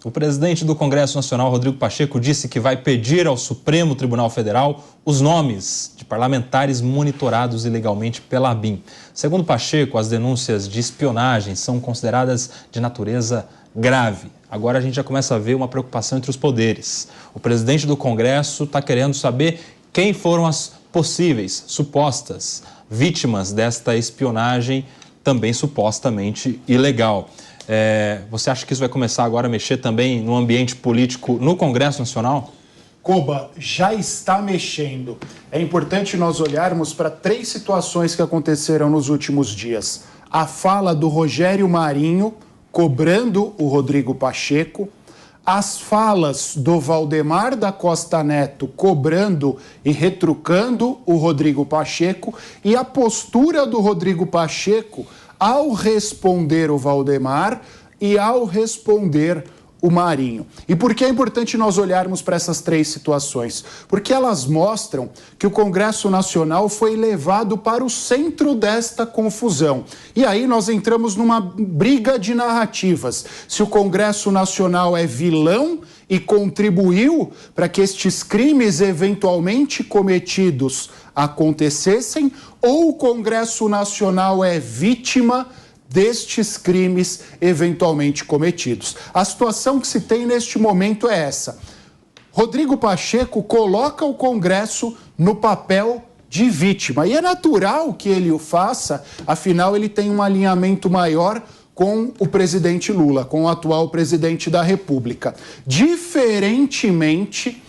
O presidente do Congresso Nacional, Rodrigo Pacheco, disse que vai pedir ao Supremo Tribunal Federal os nomes de parlamentares monitorados ilegalmente pela ABIN. Segundo Pacheco, as denúncias de espionagem são consideradas de natureza grave. Agora a gente já começa a ver uma preocupação entre os poderes. O presidente do Congresso está querendo saber quem foram as possíveis, supostas vítimas desta espionagem, também supostamente ilegal. Você acha que isso vai começar agora a mexer também no ambiente político no Congresso Nacional? Koba, já está mexendo. É importante nós olharmos para 3 situações que aconteceram nos últimos dias. A fala do Rogério Marinho cobrando o Rodrigo Pacheco, as falas do Valdemar da Costa Neto cobrando e retrucando o Rodrigo Pacheco e a postura do Rodrigo Pacheco ao responder o Valdemar e ao responder o Marinho. E por que é importante nós olharmos para essas 3 situações? Porque elas mostram que o Congresso Nacional foi levado para o centro desta confusão. E aí nós entramos numa briga de narrativas. Se o Congresso Nacional é vilão e contribuiu para que estes crimes eventualmente cometidos acontecessem, ou o Congresso Nacional é vítima destes crimes eventualmente cometidos. A situação que se tem neste momento é essa. Rodrigo Pacheco coloca o Congresso no papel de vítima. E é natural que ele o faça, afinal ele tem um alinhamento maior com o presidente Lula, com o atual presidente da República. Diferentemente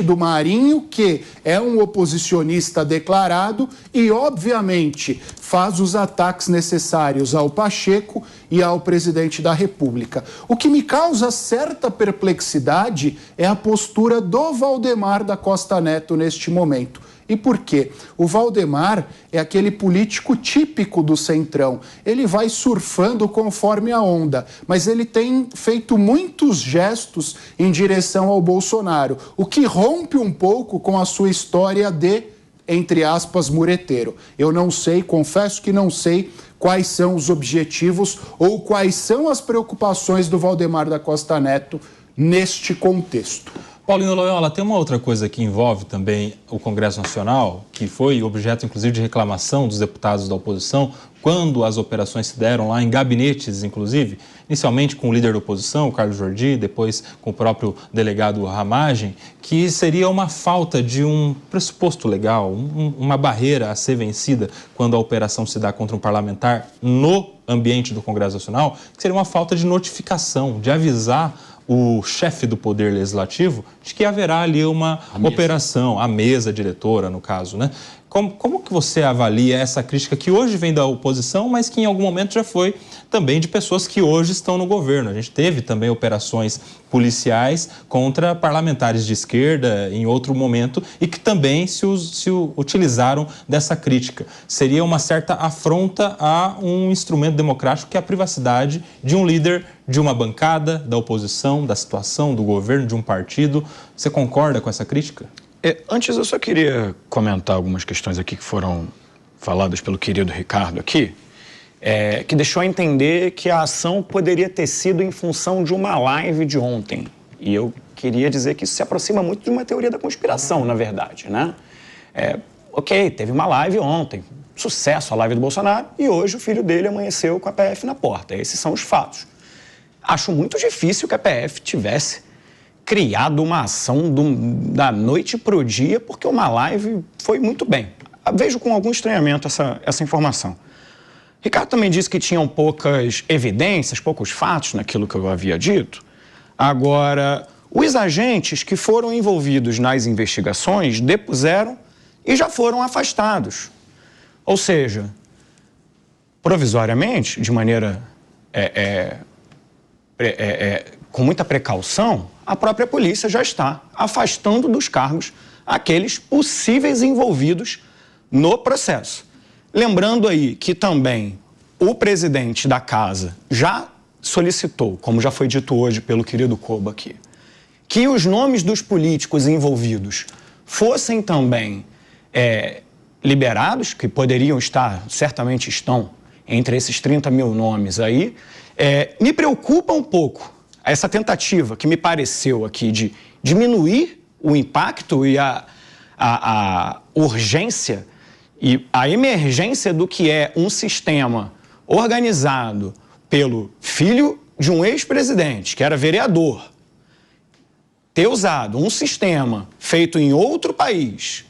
do Marinho, que é um oposicionista declarado e, obviamente, faz os ataques necessários ao Pacheco e ao presidente da República. O que me causa certa perplexidade é a postura do Valdemar da Costa Neto neste momento. E por quê? O Valdemar é aquele político típico do Centrão. Ele vai surfando conforme a onda, mas ele tem feito muitos gestos em direção ao Bolsonaro, o que rompe um pouco com a sua história de, entre aspas, mureteiro. Eu não sei, confesso que não sei quais são os objetivos ou quais são as preocupações do Valdemar da Costa Neto neste contexto. Paulino Loyola, tem uma outra coisa que envolve também o Congresso Nacional, que foi objeto, inclusive, de reclamação dos deputados da oposição, quando as operações se deram lá em gabinetes, inclusive, inicialmente com o líder da oposição, o Carlos Jordi, depois com o próprio delegado Ramagem, que seria uma falta de um pressuposto legal, uma barreira a ser vencida quando a operação se dá contra um parlamentar no ambiente do Congresso Nacional, que seria uma falta de notificação, de avisar o chefe do Poder Legislativo de que haverá ali uma operação, a mesa diretora, no caso, né? Como que você avalia essa crítica que hoje vem da oposição, mas que em algum momento já foi também de pessoas que hoje estão no governo? A gente teve também operações policiais contra parlamentares de esquerda em outro momento e que também se utilizaram dessa crítica. Seria uma certa afronta a um instrumento democrático que é a privacidade de um líder de uma bancada, da oposição, da situação, do governo, de um partido. Você concorda com essa crítica? Antes, eu só queria comentar algumas questões aqui que foram faladas pelo querido Ricardo aqui, que deixou a entender que a ação poderia ter sido em função de uma live de ontem. E eu queria dizer que isso se aproxima muito de uma teoria da conspiração, na verdade, né? Ok, teve uma live ontem, sucesso a live do Bolsonaro, e hoje o filho dele amanheceu com a PF na porta. Esses são os fatos. Acho muito difícil que a PF tivesse criado uma ação da noite para o dia, porque uma live foi muito bem. Vejo com algum estranhamento essa informação. Ricardo também disse que tinham poucas evidências, poucos fatos naquilo que eu havia dito. Agora, os agentes que foram envolvidos nas investigações depuseram e já foram afastados. Ou seja, provisoriamente, de maneira com muita precaução, a própria polícia já está afastando dos cargos aqueles possíveis envolvidos no processo. Lembrando aí que também o presidente da casa já solicitou, como já foi dito hoje pelo querido Koba aqui, que os nomes dos políticos envolvidos fossem também liberados, que poderiam estar, certamente estão, entre esses 30 mil nomes aí. Me preocupa um pouco essa tentativa que me pareceu aqui de diminuir o impacto e a urgência e a emergência do que é um sistema organizado pelo filho de um ex-presidente, que era vereador, ter usado um sistema feito em outro país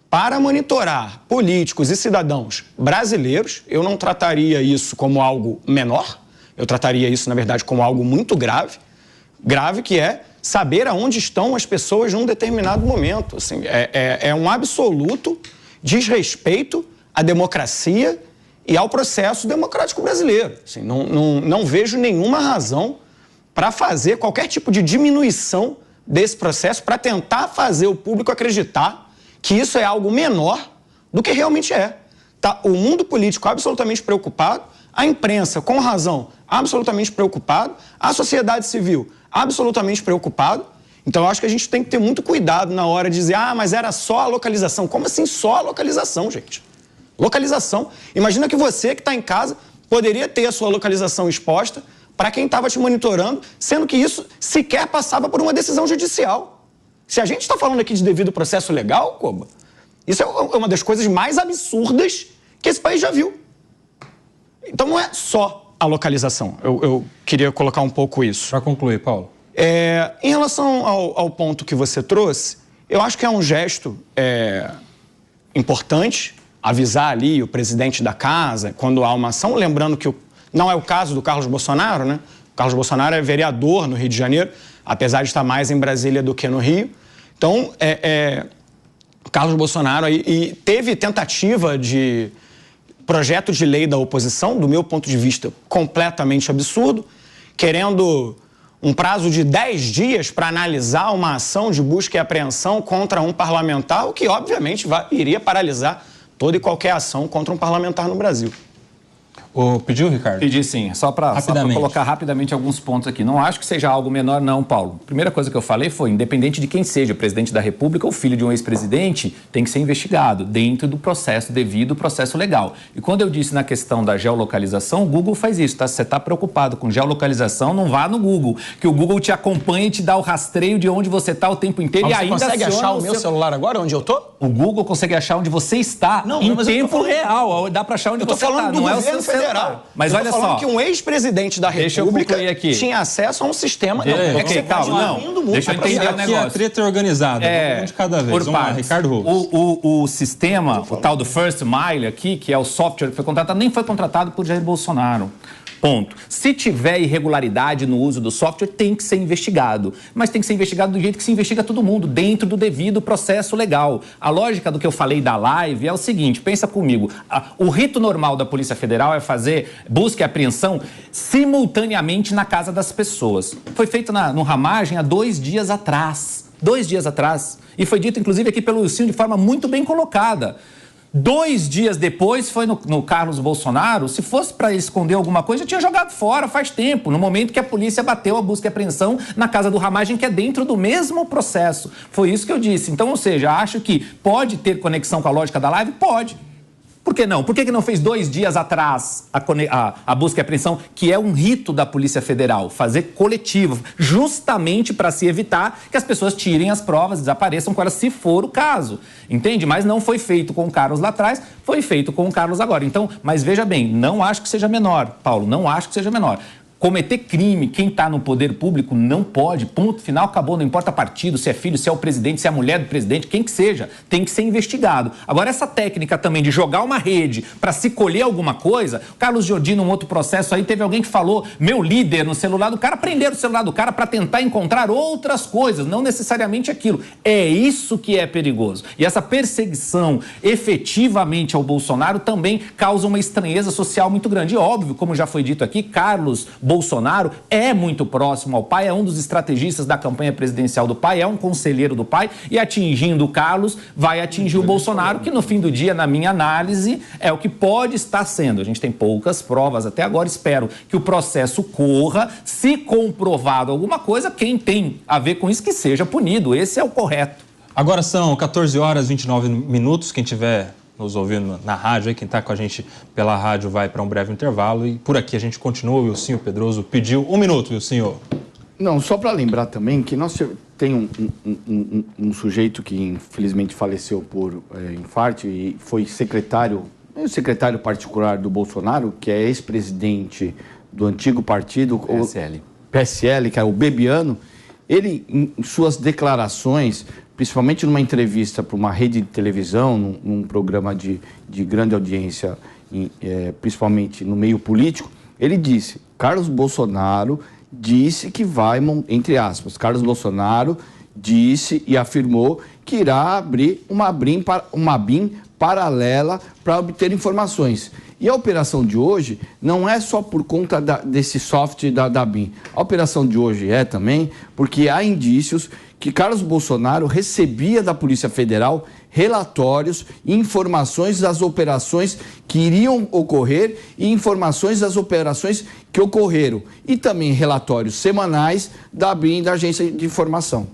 para monitorar políticos e cidadãos brasileiros, eu não trataria isso como algo menor, eu trataria isso, na verdade, como algo muito grave, que é saber aonde estão as pessoas num determinado momento. Assim, é um absoluto desrespeito à democracia e ao processo democrático brasileiro. Assim, não vejo nenhuma razão para fazer qualquer tipo de diminuição desse processo para tentar fazer o público acreditar que isso é algo menor do que realmente é. Tá? O mundo político absolutamente preocupado, a imprensa, com razão, absolutamente preocupado, a sociedade civil absolutamente preocupado. Então, eu acho que a gente tem que ter muito cuidado na hora de dizer, mas era só a localização. Como assim só a localização, gente? Localização. Imagina que você que está em casa poderia ter a sua localização exposta para quem estava te monitorando, sendo que isso sequer passava por uma decisão judicial. Se a gente está falando aqui de devido processo legal, Koba, isso é uma das coisas mais absurdas que esse país já viu. Então, não é só a localização. Eu queria colocar um pouco isso. Para concluir, Paulo. Em relação ao ponto que você trouxe, eu acho que é um gesto importante avisar ali o presidente da casa quando há uma ação, lembrando que não é o caso do Carlos Bolsonaro, né? O Carlos Bolsonaro é vereador no Rio de Janeiro, apesar de estar mais em Brasília do que no Rio. Então, Carlos Bolsonaro aí teve tentativa de projeto de lei da oposição, do meu ponto de vista, completamente absurdo, querendo um prazo de 10 dias para analisar uma ação de busca e apreensão contra um parlamentar, o que, obviamente, iria paralisar toda e qualquer ação contra um parlamentar no Brasil. Pediu, Ricardo? Pedi sim, só para colocar rapidamente alguns pontos aqui. Não acho que seja algo menor não, Paulo. Primeira coisa que eu falei foi, independente de quem seja, presidente da República ou filho de um ex-presidente, tem que ser investigado dentro do processo devido, processo legal. E quando eu disse na questão da geolocalização, o Google faz isso, tá? Se você está preocupado com geolocalização, não vá no Google, que o Google te acompanha e te dá o rastreio de onde você está o tempo inteiro. Mas e você ainda consegue achar o meu celular agora, onde eu tô? O Google consegue achar onde você está em tempo real. Dá para achar onde você está. Eu tô falando do governo federal. Mas olha só, que um ex-presidente da República tinha acesso a um sistema. Deixa eu entender o negócio. Aqui a treta é organizada, um de cada vez. Vamos lá, Ricardo Rubens. O sistema, o tal do First Mile aqui, que é o software que foi contratado, nem foi contratado por Jair Bolsonaro. Ponto. Se tiver irregularidade no uso do software, tem que ser investigado. Mas tem que ser investigado do jeito que se investiga todo mundo, dentro do devido processo legal. A lógica do que eu falei da live é o seguinte, pensa comigo, o rito normal da Polícia Federal é fazer busca e apreensão simultaneamente na casa das pessoas. Foi feito no Ramagem há 2 dias atrás. 2 dias atrás. E foi dito, inclusive, aqui pelo Wilson de forma muito bem colocada. 2 dias depois foi no Carlos Bolsonaro. Se fosse para esconder alguma coisa, tinha jogado fora faz tempo, no momento que a polícia bateu a busca e apreensão na casa do Ramagem, que é dentro do mesmo processo. Foi isso que eu disse. Então, ou seja, acho que pode ter conexão com a lógica da live? Pode. Por que não? Por que não fez 2 dias atrás a busca e apreensão, que é um rito da Polícia Federal, fazer coletivo, justamente para se evitar que as pessoas tirem as provas, desapareçam com elas, se for o caso, entende? Mas não foi feito com o Carlos lá atrás, foi feito com o Carlos agora. Então, mas veja bem, não acho que seja menor, Paulo, não acho que seja menor. Cometer crime, quem está no poder público não pode, ponto final, acabou, não importa partido, se é filho, se é o presidente, se é a mulher do presidente, quem que seja, tem que ser investigado. Agora, essa técnica também de jogar uma rede para se colher alguma coisa, o Carlos Jordi, num outro processo aí, teve alguém que falou, meu líder no celular do cara, prenderam o celular do cara para tentar encontrar outras coisas, não necessariamente aquilo. É isso que é perigoso. E essa perseguição efetivamente ao Bolsonaro também causa uma estranheza social muito grande. E óbvio, como já foi dito aqui, Carlos Bolsonaro é muito próximo ao pai, é um dos estrategistas da campanha presidencial do pai, é um conselheiro do pai, e atingindo o Carlos, vai atingir o Bolsonaro, que no fim do dia, na minha análise, é o que pode estar sendo. A gente tem poucas provas até agora, espero que o processo corra, se comprovado alguma coisa, quem tem a ver com isso que seja punido, esse é o correto. Agora são 14 horas e 29 minutos, quem tiver nos ouvindo na rádio, aí quem está com a gente pela rádio vai para um breve intervalo e por aqui a gente continua. O Wilson Pedroso pediu 1 minuto, Wilson. Não, só para lembrar também que nós tem um sujeito que infelizmente faleceu por infarto e foi secretário particular do Bolsonaro, que é ex-presidente do antigo partido, PSL, que é o Bebiano. Ele, em suas declarações, principalmente numa entrevista para uma rede de televisão, num programa de grande audiência, principalmente no meio político, ele disse, Carlos Bolsonaro disse que vai, entre aspas, Carlos Bolsonaro disse e afirmou que irá abrir uma BIM paralela para obter informações. E a operação de hoje não é só por conta desse software da BIM. A operação de hoje é também porque há indícios que Carlos Bolsonaro recebia da Polícia Federal relatórios e informações das operações que iriam ocorrer e informações das operações que ocorreram. E também relatórios semanais da BIM, da Agência de Informação.